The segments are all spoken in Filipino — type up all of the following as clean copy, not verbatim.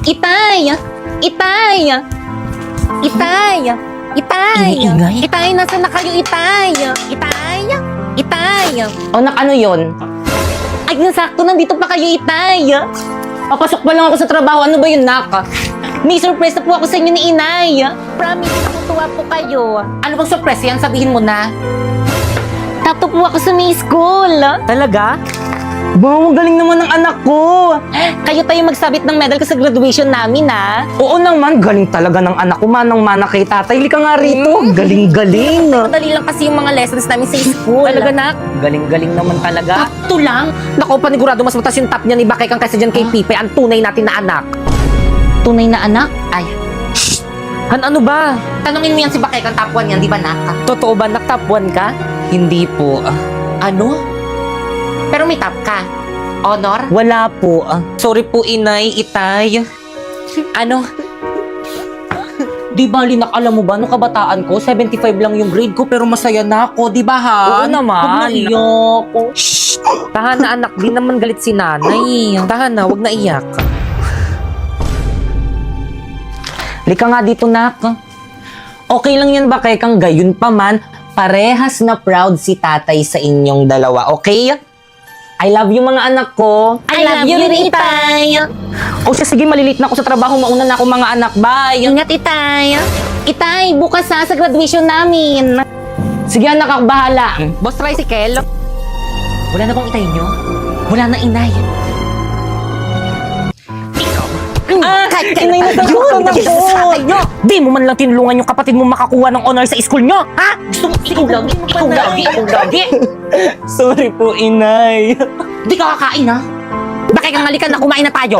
Itay! Itay! Itay! Itay! Iniingay? Itay, nasa na kayo, Itay? Itay? Itay! O, ano yon? Ay, nasakto, nandito pa kayo, Itay! Papasok pa lang ako sa trabaho. Ano ba yun, nak? May surprise na po ako sa inyo ni Inay. Promise, natutuwa po kayo. Ano bang surprise yan? Sabihin mo na. Tato po ako sa may school. Talaga? Wow, ang galing naman ng anak ko. Kayo tayo magsabit ng medal ko sa graduation namin, ha? Oo naman, galing talaga ng anak ko. Manang-mana kay tatay. Lika nga rito. Galing-galing. Madali lang kasi yung mga lessons namin sa school. Talaga, nak? Galing-galing naman talaga. Sakto lang. Naku, panigurado mas mataas yung top niya ni Bakay kang kaysa dyan kay Pipe. Ang tunay natin na anak. Tunay na anak? Ay. Ano ba? Tanungin mo yan si Bakay kang top 1 yan, di ba, nak? Totoo ba nak top 1 ka? Hindi po. Ano? Pero may top ka. Honor? Wala po. Sorry po, inay, itay. Ano? Di bali, nak, alam mo ba, nung kabataan ko, 75 lang yung grade ko, pero masaya na ako, di ba, ha? Oo naman. Huwag na iyak. Shh! Tahan na, anak, di naman galit si nanay. Tahan na, huwag na iyak. Lika nga dito, nak. Okay lang yan ba kay kang gayon pa man, parehas na proud si tatay sa inyong dalawa, okay? I love you mga anak ko. I love you rin, Itay. O siya, sige, malilit na ako sa trabaho. Mauna na ako mga anak. Bye. Ingat, Itay. Itay, bukas sa graduation namin. Sige, anak, ako bahala. Boss Tricycle. Wala na bang itay nyo? Wala na inay. Inay na Yun! Di mo man lang tinulungan yung kapatid mo makakuha ng honor sa school nyo. Ha? Gusto mo, ikaw lagi. Ikaw lagi. Ikaw lagi. Sorry po, inay. Di ka kakain, ha? Bakit kang halikan na kumain na tayo?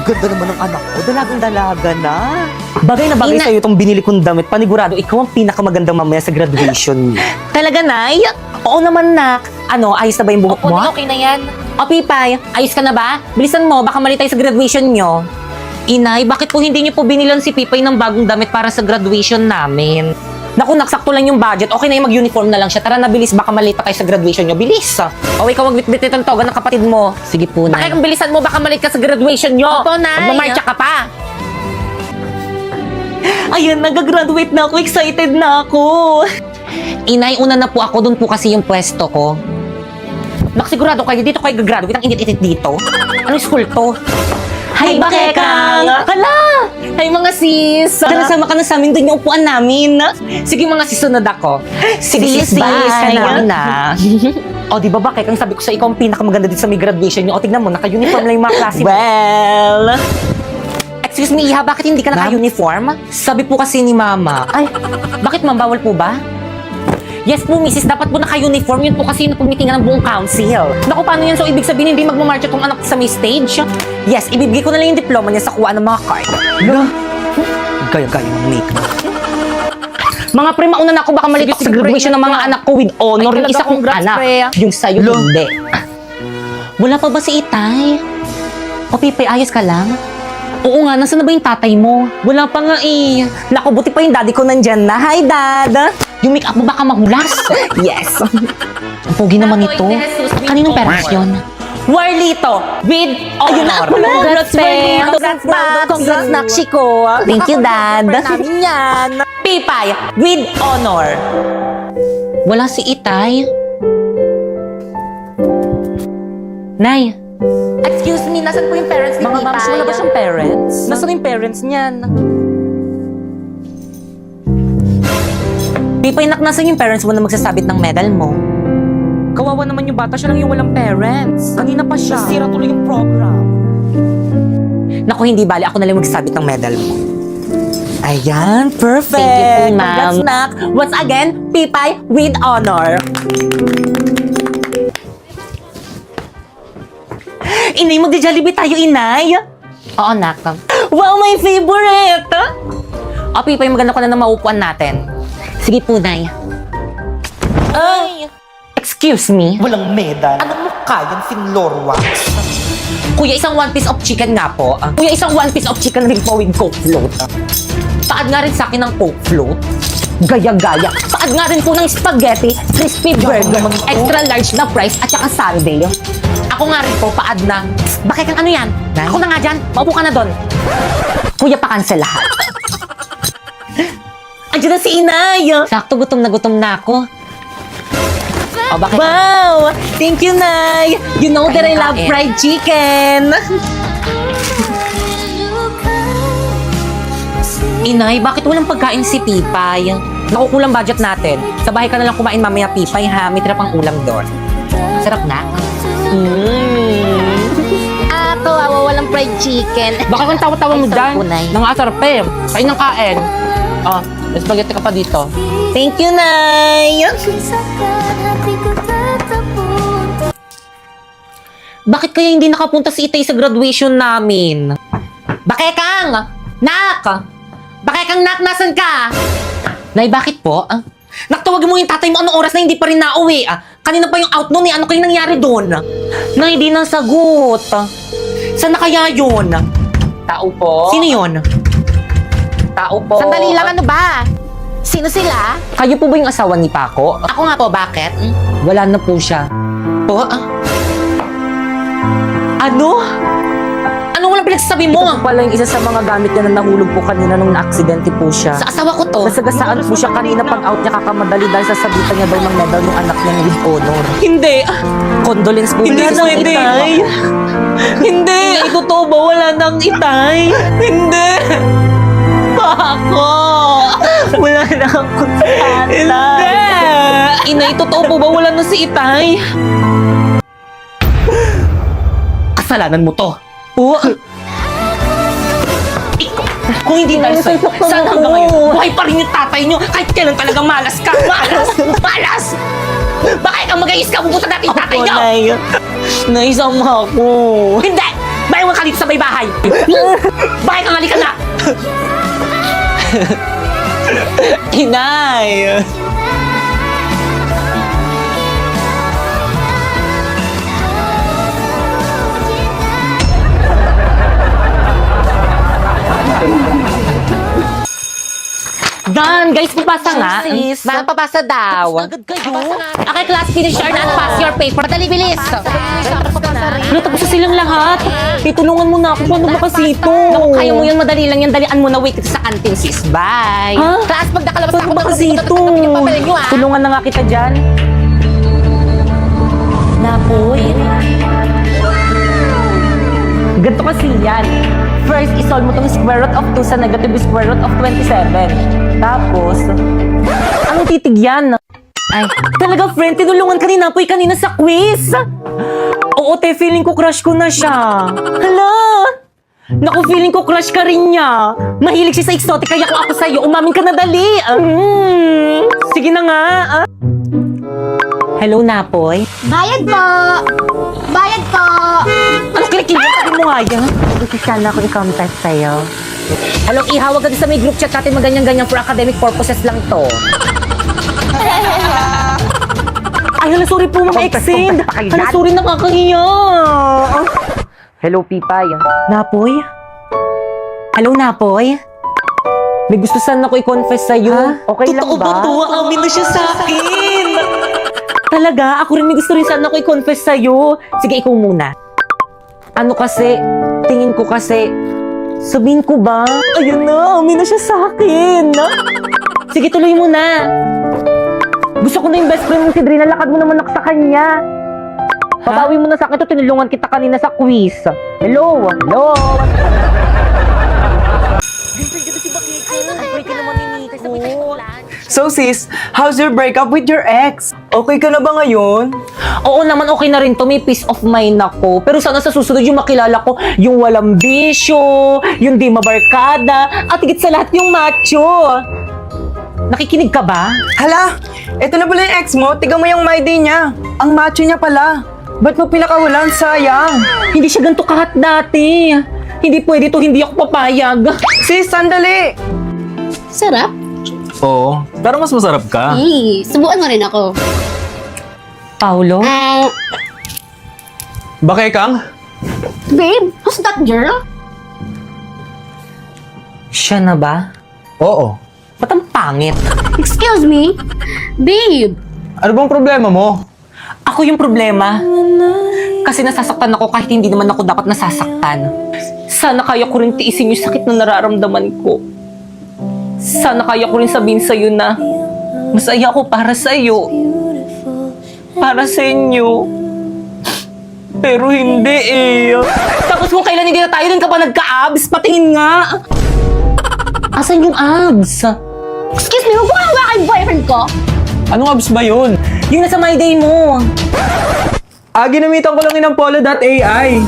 Ganda naman ng anak ko. Dalagang-dalaga na. Bagay na bagay sa'yo itong binili kong damit. Panigurado, ikaw ang pinakamagandang mamaya sa graduation. Talaga, Nay? Oo naman, nak. Ano, ayos na ba yung buhok mo? Okay na yan. O, Pipay, ayos ka na ba? Bilisan mo, baka mali tayo sa graduation nyo. Inay, bakit po hindi niyo po binilan si Pipay ng bagong damit para sa graduation namin? Naku, naksakto lang yung budget. Okay na yung mag-uniform na lang siya. Tara na, bilis. Baka mali pa tayo sa graduation nyo. Bilis. O, ikaw magbitbit itong toga ng kapatid mo. Sige po, Bakit kung bilisan mo, baka mali ka sa graduation nyo. Opo, Nay. Magmamarcha ka pa. Ayun, nag-graduate na ako. Excited na ako. Inay, una na po ako. Doon po kasi yung pwesto ko. Nakasigurado kayo, dito kayo gagraduate. Ang init-init dito. Anong school to? Hi, Bakekang! Hala! Hi, mga sis! Sama ka na sa amin, doon yung upuan namin. Sige, mga sisunod ako. Sige, sis, bye. Kailangan na. O, di ba, Bakekang, sabi ko sa ikaw ang pinakamaganda dito sa may graduation nyo. O, tignan mo, naka-uniform lang yung mga klase mo. Well... Excuse me, Iha, bakit hindi ka naka-uniform? Sabi po kasi ni Mama. Ay, bakit ma'am, bawal po ba? Yes po, Mrs. Dapat po naka-uniform. Yun po kasi yung pagmitingan ng buong council. Naku, paano yan? So, ibig sabihin, hindi magmamarcha tong anak sa may stage? Yes, ibibigay ko na lang yung diploma niya sa kuha ng mga card. Gaya-gaya ng makeup. Mga pre, mauna na ako. Baka malito ako sa graduation ng mga anak ko with honor. Yung isa kong anak. Yung sa'yo, hindi. Wala pa ba si Itay? O, Pipe, ayos ka lang? Oo nga, nasaan na ba yung tatay mo? Wala pa nga eh. Naku, buti pa yung daddy ko nandyan na. Hi, Dad! Yung make-up mo baka mahulas. Yes. Ang pogi naman ito. Kaninong parents yun? Warlito, with honor. Ayun na, congrats, Pe. Congrats, Paps. Congrats, Nakshiko. Thank you, Dad. Namin yan. Pipay, with honor. Wala si Itay. Nay, Excuse me, nasan po yung parents ni mga Tita? mams, wala ba siyang parents? Nasaan yung parents niyan? Pipay, nasan yung parents mo na magsasabit ng medal mo? Kawawa naman yung bata, siya lang yung walang parents. Kanina pa siya. Nasira tuloy yung program. Naku, hindi bali. Ako na lang magsasabit ng medal mo. Ayan, perfect. Thank you po, ma'am. Congrats, Nak. Once again, Pipay with honor. Inay, magdi-Jollibee tayo, Inay. Oo, Nak. Wow, my favorite! O, Pipay, maganda ko na ng maupuan natin. Sige po, Nay. Ay! Excuse me? Walang medal. Anong mukha yan, Sinlor Wax? Kuya, isang one piece of chicken nga po. Kuya, isang one piece of chicken rin po with Coke float. Paad nga rin sa akin ng Coke float. Gaya-gaya. Paad nga rin po ng spaghetti, crispy burger, extra large na fries, at saka sundae. Ako nga rin po, paad na. Bakit kang ano yan? Ako na nga dyan. Maupo ka na doon. Kuya, pa-cancel lahat. Andiyan na si Inay. Sakto, gutom na ako. O, bakit? Wow! Thank you, Nay. You know that I love Kain. fried chicken. Inay, bakit walang pagkain si Pipay? Nakukulang budget natin. Sa bahay ka na lang kumain mamaya, Pipay, ha? May tira pang ulam doon. Sarap na. Kawawa, walang fried chicken. Baka kang tawa-tawa mo Ay, dyan. sarap po, Nay. Nangasarap eh. Kain ng kain. Oh, may spaghetti ka pa dito. Thank you, Nay. Bakit kaya hindi nakapunta si Itay sa graduation namin? Bakekang! Nak! Bakekang, Nak, nasan ka? Nay, bakit po? Naktawagan mo yung tatay mo anong oras na hindi pa rin nauwi. Kanina pa yung out noon eh. Ano kayo nangyari doon? Nay, di nasagot. Saan na kaya yun? Tao po. Sino yun? Tao po. Sandali lang, ano ba? Sino sila? Kayo po ba yung asawa ni Paco? Ako nga po, bakit? Wala na po siya. Po? Ano? Ano walang pinagsasabi mo? Ito po pala yung isa sa mga gamit niya na nahulog po kanina nung na-aksidente po siya. Sa asawa ko to. Nasagasaan po siya kanina pag out niya kakamadali dahil sasabitan niya daw ng medal yung anak niya with honor. Hindi. Condolence po Hindi yun sa pwede. Itay. Hindi. Totoo ba? Wala nang Itay? Hindi. Bako. Wala na akong Hindi. Inay, totoo po ba? Wala na si Itay? Kasalanan mo to. Po? Ikaw, kung hindi dahil sa'yo, saan hanggang ngayon? Buhay pa rin yung tatay niyo. Kahit kailan talagang malas ka. Malas! Malas! Bakit kang mag-ayos ka? Pupunta natin yung tatay niyo! Nay. Nay, sama ko. Hindi! Bayawan ka dito sa may bahay! Bakit kang halika na? Inay. Dan, guys, papasa nga. Sis, papasa daw. Agad kayo. Okay, class, finish your and pass your paper. Madali, bilis. Ano, tapos na silang lahat. Tutulungan mo na ako. Paano ba kasi ito? Naku, kaya mo yun, madali lang yan. Dalian mo na, wait sa canteen, sis. Bye. Ha? Class, pag nakalabas Paano ako, ba kasi ito? yung papel nyo, ah. Tulungan na nga kita dyan. Napoy. Ganito kasi yan. First, isolve mo itong square root of 2 sa negative square root of 27. Tapos, anong titig yan? Ay, talaga friend, tinulungan ka ni Napoy kanina sa quiz. Oo, te, feeling ko crush ko na siya. Hala! Naku, feeling ko crush ka rin niya. Mahilig siya sa exotic, kaya kung ako sa'yo, umamin ka na dali. Sige na nga. Hello, Napoy. Bayad po! Bayad po! Ano klikin mo? Sabi mo nga yan. Gusto sana ako i-contact sa'yo. Hello, ihawag ka din sa may group chat natin maganyan-ganyan for academic purposes lang to. Ay, hala, sorry po, Ma'am Exend. Hala, sorry, nakakahiya. Hello, Pipay. Napoy? Hello, Napoy? May gusto sana ako i-confess sa'yo. Okay lang Totoo ba to? Amin na siya sa akin. Talaga? Ako rin may gusto rin sana ako i-confess sa'yo. Sige, ikaw muna. Ano kasi, tingin ko kasi, sabihin ko ba? Ayun na, amin na siya sa akin. Sige, tuloy mo na. Gusto ko na yung best friend mo si Drina, lakad mo naman ako sa kanya. Pabawi mo na sa akin to, tinulungan kita kanina sa quiz. Hello? Hello? So sis, how's your breakup with your ex? Okay ka na ba ngayon? Oo naman, okay na rin to. May peace of mind ako. Pero sana sa susunod yung makilala ko, yung walang bisyo, yung di mabarkada, at higit sa lahat yung macho. Nakikinig ka ba? Hala, eto na pala yung ex mo. Tiga mo yung my day niya. Ang macho niya pala. Ba't mo pinakawalan? Sayang. Hindi siya ganito kahat dati. Hindi pwede to, hindi ako papayag. Sis, sandali. Sarap? Oo, pero mas masarap ka. Subukan mo rin ako. Paulo? Bakit kang? Babe, who's that girl? Siya na ba? Oo. Ba't ang pangit? Excuse me? Babe, Ano bang problema mo? Ako yung problema. Kasi nasasaktan ako kahit hindi naman ako dapat nasasaktan. Sana kaya ko rin tiisin yung sakit na nararamdaman ko. Sana kaya ko rin sabihin sa'yo na masaya ako para sa'yo. Para sa inyo. Pero hindi eh. Tapos kung kailan hindi na tayo, din ka pa nagka-abs? Patingin nga. Asan yung abs? excuse me, huwag mo kang kay boyfriend ko. Anong abs ba yun? Yung nasa my day mo. Ginamitan ko lang yun ng polo.ai.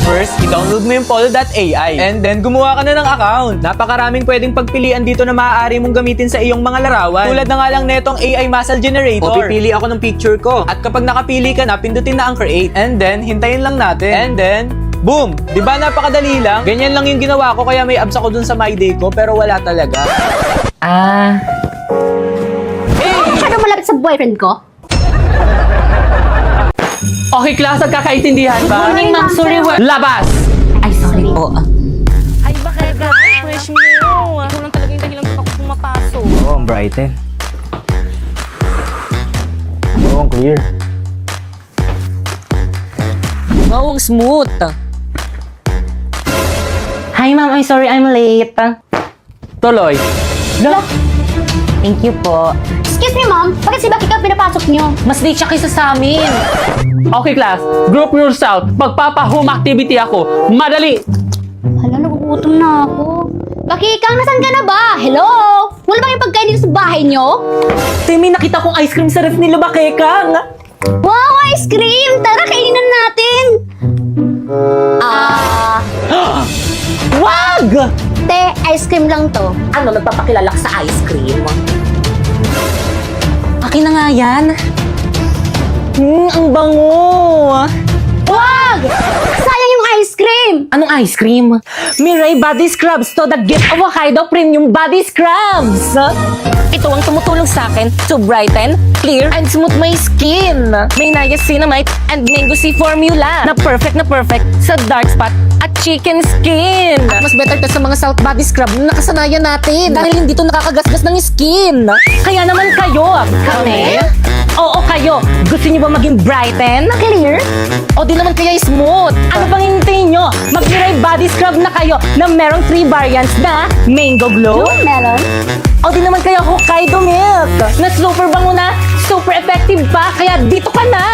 First, i-download mo yung polo.ai and then gumawa ka na ng account. Napakaraming pwedeng pagpilian dito na maaari mong gamitin sa iyong mga larawan. Tulad na nga lang netong AI muscle generator. O pipili ako ng picture ko. At kapag nakapili ka na, pindutin na ang create. And then, hintayin lang natin. And then, boom! Di ba napakadali lang? Ganyan lang yung ginawa ko kaya may abs ako dun sa my day ko pero wala talaga. Masyado malapit sa boyfriend ko. Okay, class, nagkakaintindihan ba? Morning, ma'am. Sorry, Labas! Ay, sorry po. Ay, bakit grabe, fresh mo. Ikaw lang talaga yung dahilan kung ako pumapasok. Oo, ang brighten. Oo, ang clear. Wow, ang smooth. Hi, ma'am. I'm sorry I'm late. Tuloy. Thank you po. Excuse me, ma'am. Bakit si Becky ka pinapasok niyo? Mas late siya kaysa sa amin. Okay, class. Group yourself. Magpapa-home activity ako. Madali! Hala, nagugutom na ako. Becky, Kang, nasan ka na ba? Hello? Wala bang yung pagkain dito sa bahay niyo? Temi, nakita kong ice cream sa ref nila ba, Kekang? Wow, ice cream! Tara, kainin natin! Wag! Te, ice cream lang to. Ano, nagpapakilala ka sa ice cream? Akin na nga yan. Ang bango. Wag! Sayang yung ice cream! Anong ice cream? Mirai Body Scrubs to the gift of Hokkaido Premium Body Scrubs. Ito ang tumutulong sa akin to brighten, clear, and smooth my skin. May niacinamide and mango sea formula na perfect sa dark spot at chicken skin. At mas better to sa mga salt body scrub na nakasanayan natin dahil hindi to nakakagasgas ng skin. Kaya naman kayo, kami? Oo, kayo. Gusto niyo ba maging brighten? Clear? O di naman kaya smooth? Ano pang hintayin nyo? Mag-Mirai Body Scrub na kayo na merong 3 variants na Mango Glow. Yung melon? O di naman kaya Hokkaido Milk na super bango na, super effective pa, kaya dito ka na!